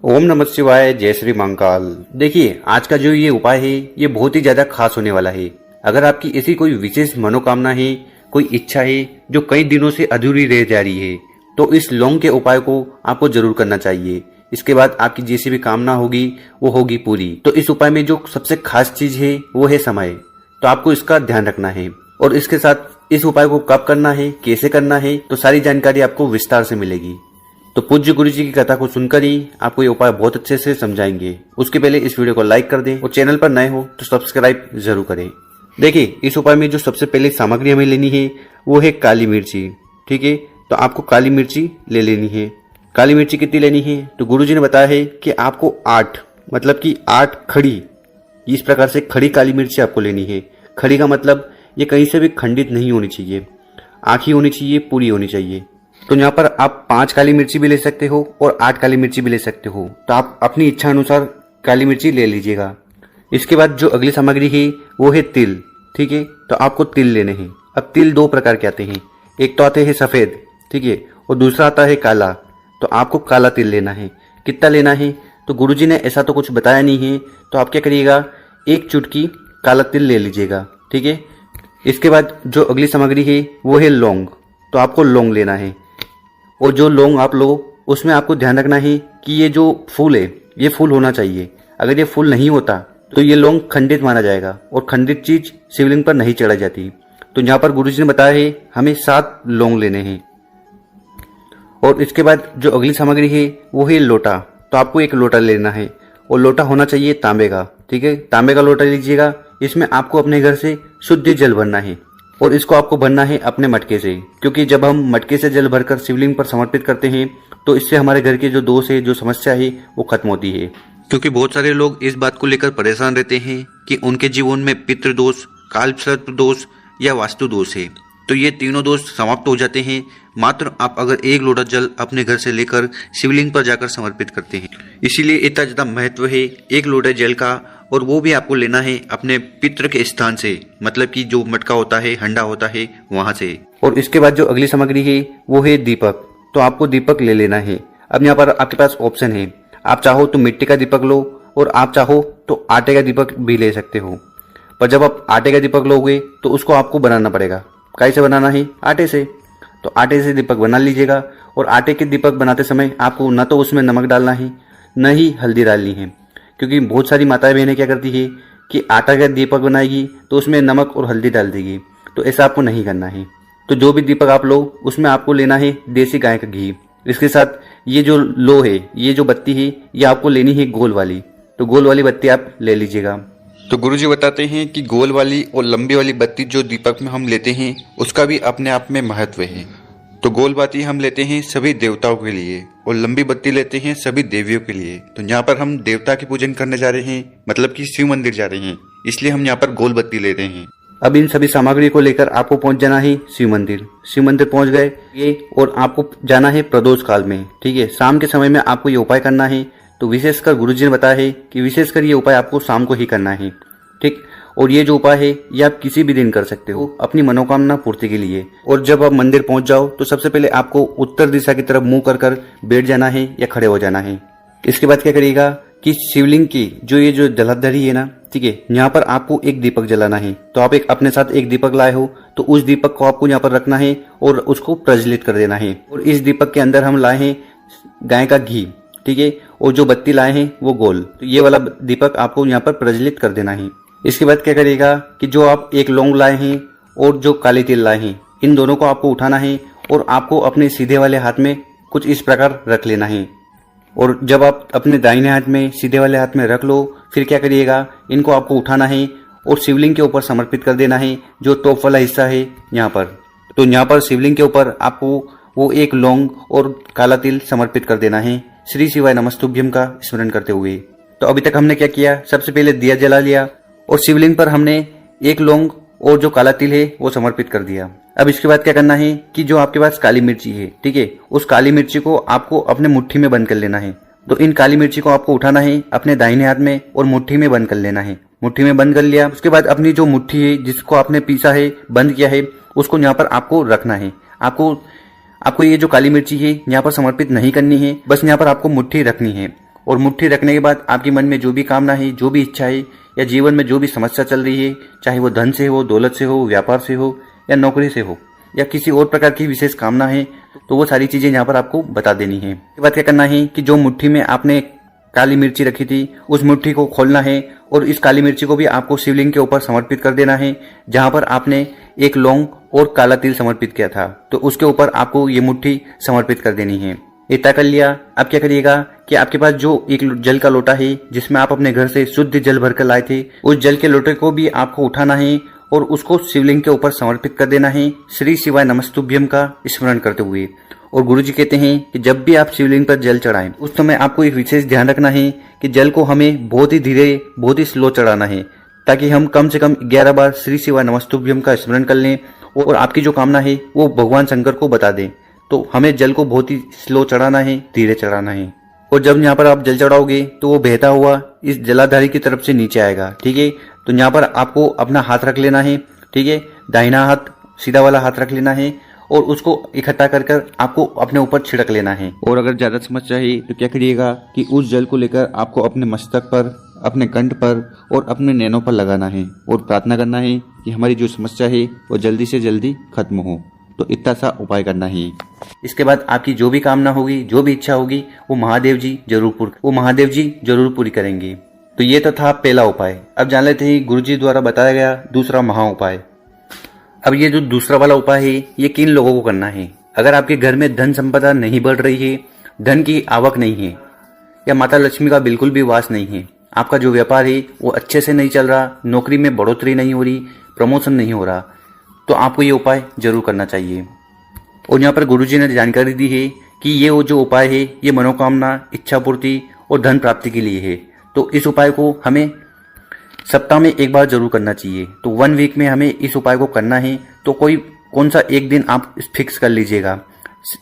ओम नमः शिवाय, जय श्री महाकाल। देखिए, आज का जो ये उपाय है ये बहुत ही ज्यादा खास होने वाला है। अगर आपकी ऐसी कोई विशेष मनोकामना है, कोई इच्छा है जो कई दिनों से अधूरी रह जा रही है, तो इस लौंग के उपाय को आपको जरूर करना चाहिए। इसके बाद आपकी जैसी भी कामना होगी वो होगी पूरी। तो इस उपाय में जो सबसे खास चीज है वो है समय। तो आपको इसका ध्यान रखना है और इसके साथ इस उपाय को कब करना है, कैसे करना है, तो सारी जानकारी आपको विस्तार से मिलेगी। तो पूज्य गुरु जी की कथा को सुनकर ही आपको ये उपाय बहुत अच्छे से समझाएंगे। उसके पहले इस वीडियो को लाइक कर दें और चैनल पर नए हो तो सब्सक्राइब जरूर करें। देखिए, इस उपाय में जो सबसे पहले सामग्री हमें लेनी है वो है काली मिर्ची। ठीक है, तो आपको काली मिर्ची ले लेनी है। काली मिर्ची कितनी लेनी है, तो गुरु जी ने बताया है कि आपको 8 मतलब कि 8 खड़ी, इस प्रकार से खड़ी काली मिर्ची आपको लेनी है। खड़ी का मतलब ये कहीं से भी खंडित नहीं होनी चाहिए, आखी होनी चाहिए, पूरी होनी चाहिए। तो यहाँ पर आप 5 काली मिर्ची भी ले सकते हो और 8 काली मिर्ची भी ले सकते हो। तो आप अपनी इच्छा अनुसार काली मिर्ची ले लीजिएगा। इसके बाद जो अगली सामग्री है वो है तिल। ठीक है, तो आपको तिल लेने हैं। अब तिल 2 प्रकार के आते हैं, एक तो आते हैं सफेद, ठीक है, और दूसरा आता है काला। तो आपको काला तिल लेना है। कितना लेना है, तो गुरुजी ने ऐसा तो कुछ बताया नहीं है, तो आप क्या करिएगा, 1 चुटकी काला तिल ले लीजिएगा। ठीक है, इसके बाद जो अगली सामग्री है वो है लौंग। तो आपको लौंग लेना है और जो लौंग आप लो उसमें आपको ध्यान रखना है कि ये जो फूल है ये फूल होना चाहिए। अगर ये फूल नहीं होता तो ये लौंग खंडित माना जाएगा और खंडित चीज शिवलिंग पर नहीं चढ़ाई जाती। तो यहाँ पर गुरुजी ने बताया है हमें 7 लौंग लेने हैं। और इसके बाद जो अगली सामग्री है वो है लोटा। तो आपको 1 लोटा लेना है और लोटा होना चाहिए तांबे का। ठीक है, तांबे का लोटा लीजिएगा। इसमें आपको अपने घर से शुद्ध जल भरना है और इसको आपको भरना है अपने मटके से, क्योंकि जब हम मटके से जल भरकर शिवलिंग पर समर्पित करते हैं तो इससे हमारे घर के जो दोष है, जो समस्या है, वो खत्म होती है। क्योंकि बहुत सारे लोग इस बात को लेकर परेशान रहते हैं कि उनके जीवन में पितृदोष, काल सर्प दोष या वास्तु दोष है। तो ये तीनों दोष समाप्त हो जाते हैं मात्र आप अगर 1 लोटा जल अपने घर से लेकर शिवलिंग पर जाकर समर्पित करते हैं। इसीलिए इतना ज्यादा महत्व है 1 लोटे जल का, और वो भी आपको लेना है अपने पितृ के स्थान से, मतलब कि जो मटका होता है, हंडा होता है, वहां से। और इसके बाद जो अगली सामग्री है वो है दीपक। तो आपको दीपक ले लेना है। अब यहाँ पर आपके पास ऑप्शन है, आप चाहो तो मिट्टी का दीपक लो और आप चाहो तो आटे का दीपक भी ले सकते हो। पर जब आप आटे का दीपक लोगे तो उसको आपको बनाना पड़ेगा। कैसे बनाना है, आटे से। तो आटे से दीपक बना लीजिएगा। और आटे के दीपक बनाते समय आपको न तो उसमें नमक डालना है, न ही हल्दी डालनी है, क्योंकि बहुत सारी माताएं बहनें क्या करती है कि आटा का दीपक बनाएगी तो उसमें नमक और हल्दी डाल देगी। तो ऐसा आपको नहीं करना है। तो जो भी दीपक आप लो उसमें आपको लेना है देसी गाय का घी। इसके साथ ये जो लो है, ये जो बत्ती है, ये आपको लेनी है गोल वाली। तो गोल वाली बत्ती आप ले लीजिएगा। तो गुरुजी बताते हैं कि गोल वाली और लंबी वाली बत्ती जो दीपक में हम लेते हैं उसका भी अपने आप में महत्व है। तो गोल बत्ती हम लेते हैं सभी देवताओं के लिए और लंबी बत्ती लेते हैं सभी देवियों के लिए। तो यहाँ पर हम देवता की पूजन करने जा रहे हैं, मतलब कि शिव मंदिर जा रहे हैं, इसलिए हम यहाँ पर गोल बत्ती ले रहे हैं। अब इन सभी सामग्री को लेकर आपको पहुंच जाना है शिव मंदिर। शिव मंदिर पहुंच गए ये, और आपको जाना है प्रदोष काल में। ठीक है, शाम के समय में आपको ये उपाय करना है। तो विशेषकर गुरुजी ने बताया है कि विशेषकर ये उपाय आपको शाम को ही करना है। ठीक, और ये जो उपाय है ये आप किसी भी दिन कर सकते हो अपनी मनोकामना पूर्ति के लिए। और जब आप मंदिर पहुंच जाओ तो सबसे पहले आपको उत्तर दिशा की तरफ मुंह कर बैठ जाना है या खड़े हो जाना है। इसके बाद क्या करिएगा कि शिवलिंग की जो ये जो जलाधरी है ना, ठीक है, यहाँ पर आपको 1 दीपक जलाना है। तो आप अपने साथ 1 दीपक लाए हो तो उस दीपक को आपको यहाँ पर रखना है और उसको प्रज्वलित कर देना है। और इस दीपक के अंदर हम लाए हैं गाय का घी। ठीक है, और जो बत्ती लाए हैं वो गोल। तो ये वाला दीपक आपको यहाँ पर प्रज्वलित कर देना है। इसके बाद क्या करिएगा कि जो आप 1 लौंग लाए हैं और जो काली तिल लाए हैं, इन दोनों को आपको उठाना है और आपको अपने सीधे वाले हाथ में कुछ इस प्रकार रख लेना है। और जब आप अपने दाहिने हाथ में सीधे वाले हाथ में रख लो, फिर क्या करिएगा, इनको आपको उठाना है और शिवलिंग के ऊपर समर्पित कर देना है, जो टॉप वाला हिस्सा है यहाँ पर। तो यहाँ पर शिवलिंग के ऊपर आपको वो 1 लौंग और काला तिल समर्पित कर देना है, श्री शिवाय नमस्तुभ्यम का स्मरण करते हुए। तो अभी तक हमने क्या किया, सबसे पहले दिया जला लिया और शिवलिंग पर हमने 1 लौंग और जो काला तिल है वो समर्पित कर दिया। अब इसके बाद क्या करना है कि जो आपके पास काली मिर्ची है, ठीक है, उस काली मिर्ची को आपको अपने मुट्ठी में बंद कर लेना है। तो इन काली मिर्ची को आपको उठाना है अपने दाहिने हाथ में और मुट्ठी में बंद कर लेना है। मुट्ठी में बंद कर लिया, उसके बाद अपनी जो मुट्ठी है जिसको आपने पीसा है, बंद किया है, उसको यहाँ पर आपको रखना है। आपको ये जो काली मिर्ची है यहाँ पर समर्पित नहीं करनी है, बस यहाँ पर आपको मुट्ठी रखनी है और मुट्ठी रखने के बाद आपके मन में जो भी कामना है, जो भी इच्छा है, या जीवन में जो भी समस्या चल रही है, चाहे वो धन से हो, दौलत से हो, व्यापार से हो, या नौकरी से हो, या किसी और प्रकार की विशेष कामना है, तो वो सारी चीजें यहाँ पर आपको बता देनी है। इसके बाद क्या करना है कि जो मुट्ठी में आपने काली मिर्ची रखी थी, उस मुट्ठी को खोलना है और इस काली मिर्ची को भी आपको शिवलिंग के ऊपर समर्पित कर देना है। जहां पर आपने एक लौंग और काला तिल समर्पित किया था, तो उसके ऊपर आपको ये मुट्ठी समर्पित कर देनी है। इतना कर लिया। अब क्या करिएगा कि आपके पास जो एक जल का लोटा है, जिसमें आप अपने घर से शुद्ध जल भरकर लाए थे, उस जल के लोटे को भी आपको उठाना है और उसको शिवलिंग के ऊपर समर्पित कर देना है, श्री शिवाय नमस्तुभ्यम का स्मरण करते हुए। और गुरुजी कहते हैं कि जब भी आप शिवलिंग पर जल चढ़ाएं, उस समय आपको एक विशेष ध्यान रखना है कि जल को हमें बहुत ही धीरे, बहुत ही स्लो चढ़ाना है, ताकि हम कम से कम 11 बार श्री शिवाय नमस्तुभ्यम का स्मरण कर लें और आपकी जो कामना है वो भगवान शंकर को बता दें। तो हमें जल को बहुत ही स्लो चढ़ाना है, धीरे चढ़ाना है। और जब यहाँ पर आप जल चढ़ाओगे तो वो बहता हुआ इस जलाधारी की तरफ से नीचे आएगा। ठीक है, तो यहाँ पर आपको अपना हाथ रख लेना है। ठीक है, दाहिना हाथ सीधा वाला हाथ रख लेना है और उसको इकट्ठा कर कर आपको अपने ऊपर छिड़क लेना है। और अगर ज्यादा समस्या है तो क्या करिएगा कि उस जल को लेकर आपको अपने मस्तक पर, अपने कंठ पर और अपने नैनों पर लगाना है और प्रार्थना करना है कि हमारी जो समस्या है वो जल्दी से जल्दी खत्म हो। तो इतना सा उपाय करना है। इसके बाद आपकी जो भी कामना होगी, जो भी इच्छा होगी, वो महादेव जी जरूर पूरी करेंगे। तो ये तो था पहला उपाय। अब जान लेते हैं गुरुजी द्वारा बताया गया दूसरा महा उपाय। अब ये जो दूसरा वाला उपाय है, ये किन लोगों को करना है? अगर आपके घर में धन संपदा नहीं बढ़ रही है, धन की आवक नहीं है, या माता लक्ष्मी का बिल्कुल भी वास नहीं है, आपका जो व्यापार है वो अच्छे से नहीं चल रहा, नौकरी में बढ़ोतरी नहीं हो रही, प्रमोशन नहीं हो रहा, तो आपको ये उपाय जरूर करना चाहिए। और यहाँ पर गुरुजी ने जानकारी दी है कि ये वो जो उपाय है ये मनोकामना, इच्छा पूर्ति और धन प्राप्ति के लिए है। तो इस उपाय को हमें सप्ताह में एक बार जरूर करना चाहिए। तो 1 वीक में हमें इस उपाय को करना है। तो कौन सा एक दिन आप फिक्स कर लीजिएगा,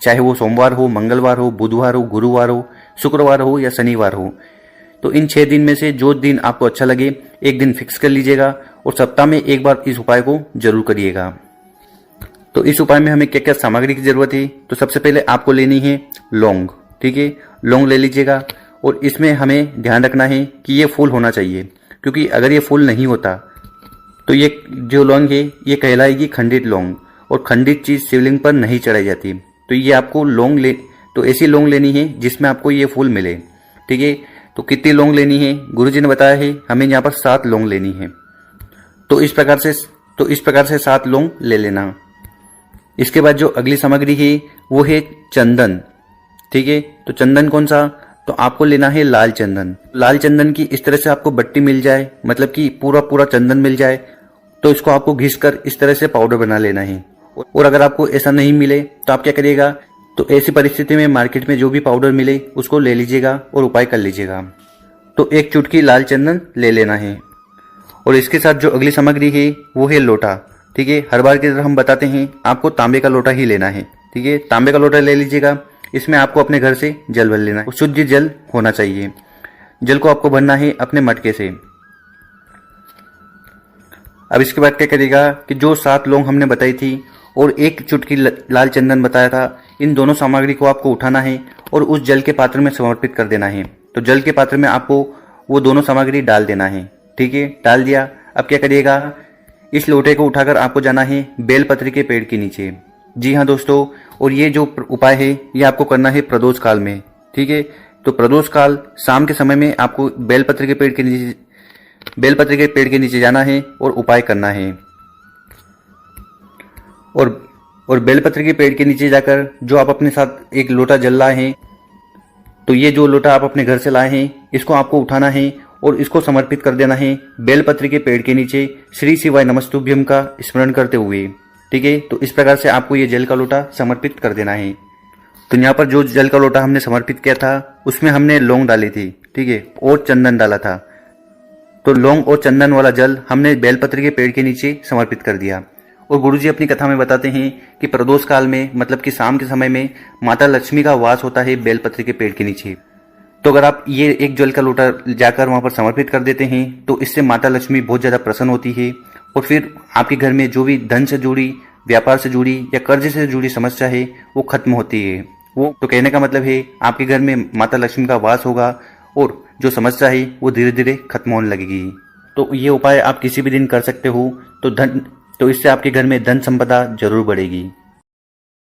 चाहे वो सोमवार हो, मंगलवार हो, बुधवार हो, गुरुवार हो, शुक्रवार हो या शनिवार हो। तो इन 6 दिन में से जो दिन आपको अच्छा लगे एक दिन फिक्स कर लीजिएगा और सप्ताह में एक बार इस उपाय को जरूर करिएगा। तो इस उपाय में हमें क्या क्या सामग्री की जरूरत है? तो सबसे पहले आपको लेनी है लौंग। ठीक है, लौंग ले लीजिएगा और इसमें हमें ध्यान रखना है कि ये फूल होना चाहिए, क्योंकि अगर ये फूल नहीं होता तो ये जो लौंग है ये कहलाएगी खंडित लौंग, और खंडित चीज शिवलिंग पर नहीं चढ़ाई जाती। तो ये आपको तो ऐसी लौंग लेनी है जिसमें आपको ये फूल मिले। ठीक है, तो कितनी लौंग लेनी है? गुरुजी ने बताया है हमें यहाँ पर 7 लौंग लेनी है। तो इस प्रकार से 7 लौंग ले लेना। इसके बाद जो अगली सामग्री है वो है चंदन। ठीक है, तो चंदन कौन सा? तो आपको लेना है लाल चंदन। लाल चंदन की इस तरह से आपको बट्टी मिल जाए, मतलब कि पूरा चंदन मिल जाए, तो इसको आपको घिस कर इस तरह से पाउडर बना लेना है। और अगर आपको ऐसा नहीं मिले तो आप क्या करिएगा, तो ऐसी परिस्थिति में मार्केट में जो भी पाउडर मिले उसको ले लीजिएगा और उपाय कर लीजिएगा। तो 1 चुटकी लाल चंदन ले लेना है। और इसके साथ जो अगली सामग्री है वो है लोटा। ठीक है, हर बार की तरह हम बताते हैं आपको तांबे का लोटा ही लेना है। ठीक है, तांबे का लोटा ले लीजिएगा। इसमें आपको अपने घर से जल भर लेना है, शुद्ध जल होना चाहिए। जल को आपको भरना है अपने मटके से। अब इसके बाद क्या करिएगा कि जो 7 लौंग हमने बताई थी और 1 चुटकी लाल चंदन बताया था, इन दोनों सामग्री को आपको उठाना है और उस जल के पात्र में समर्पित कर देना है। तो जल के पात्र में आपको वो दोनों सामग्री डाल देना है। ठीक है, डाल दिया। अब क्या करिएगा, इस लोटे को उठाकर आपको जाना है बेलपत्री के पेड़ के नीचे। जी हाँ दोस्तों, और ये जो उपाय है ये आपको करना है प्रदोष काल में। ठीक है, तो प्रदोष काल शाम के समय में आपको बेलपत्री के पेड़ के नीचे जाना है और उपाय करना है। और बेलपत्री के पेड़ के नीचे जाकर जो आप अपने साथ एक लोटा जल लाए हैं, तो ये जो लोटा आप अपने घर से लाए हैं इसको आपको उठाना है और इसको समर्पित कर देना है बेलपत्री के पेड़ के नीचे श्री शिवाय नमस्तुभ्यम का स्मरण करते हुए। ठीक है, तो इस प्रकार से आपको ये जल का लोटा समर्पित कर देना है। तो यहाँ पर जो जल का लोटा हमने समर्पित किया था उसमें हमने लौंग डाली थी। ठीक है, और चंदन डाला था। तो लौंग और चंदन वाला जल हमने बेलपत्री के पेड़ के नीचे समर्पित कर दिया। और गुरुजी अपनी कथा में बताते हैं कि प्रदोष काल में, मतलब कि शाम के समय में, माता लक्ष्मी का वास होता है बेलपत्री के पेड़ के नीचे। तो अगर आप ये एक जल का लोटा जाकर वहां पर समर्पित कर देते हैं तो इससे माता लक्ष्मी बहुत ज्यादा प्रसन्न होती है और फिर आपके घर में जो भी धन से जुड़ी, व्यापार से जुड़ी या कर्ज से जुड़ी समस्या है वो खत्म होती है। वो तो कहने का मतलब है आपके घर में माता लक्ष्मी का वास होगा और जो समस्या है वो धीरे धीरे खत्म होने लगेगी। तो ये उपाय आप किसी भी दिन कर सकते हो, तो इससे आपके घर में धन संपदा जरूर बढ़ेगी।